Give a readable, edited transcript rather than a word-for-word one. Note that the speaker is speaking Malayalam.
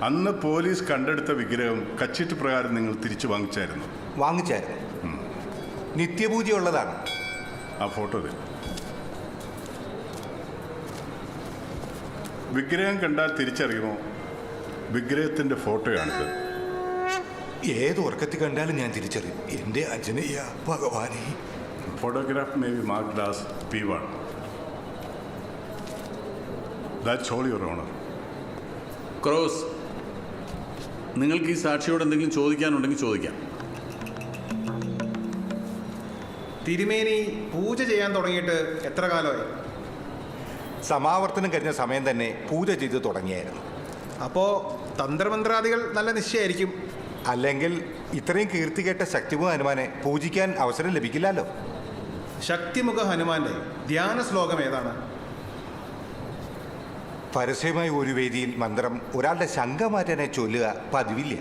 അന്ന് പോലീസ് കണ്ടെടുത്ത വിഗ്രഹം കച്ചിട്ട് പ്രകാരം നിങ്ങൾ തിരിച്ചു വാങ്ങിച്ചായിരുന്നു? വാങ്ങിച്ചായിരുന്നു. നിത്യപൂജയുള്ളതാണ്. ആ ഫോട്ടോ തരും. വിഗ്രഹം കണ്ടാൽ തിരിച്ചറിയുമോ? വിഗ്രഹത്തിന്റെ ഫോട്ടോയാണിത്. ഏത് ഉറക്കത്തിൽ കണ്ടാലും ഞാൻ തിരിച്ചറിയും. എൻ്റെ അജനയ്യ ഭഗവാനെ. Photograph may be marked as P1. That's all your honour. Cross, നിങ്ങൾക്ക് ഈ സാക്ഷിയോട് എന്തെങ്കിലും ചോദിക്കാനുണ്ടെങ്കിൽ ചോദിക്കാം. തിരുമേനി പൂജ ചെയ്യാൻ തുടങ്ങിയിട്ട് എത്ര കാലമായി? സമാവർത്തനം കഴിഞ്ഞ സമയം തന്നെ പൂജ ചെയ്ത് തുടങ്ങിയായിരുന്നു. അപ്പോൾ തന്ത്രമന്ത്രാദികൾ നല്ല നിശ്ചയമായിരിക്കും. അല്ലെങ്കിൽ ഇത്രയും കീർത്തി കേട്ട ശക്തിമുഖ ഹനുമാനെ പൂജിക്കാൻ അവസരം ലഭിക്കില്ലല്ലോ. ശക്തിമുഖ ഹനുമാന്റെ ധ്യാന ശ്ലോകം ഏതാണ്? പരസ്യമായ ഒരു വേദിയിൽ മന്ത്രം ഒരാളുടെ ശങ്ക മാറ്റാനെ ചൊല്ലുക പതിവില്ല.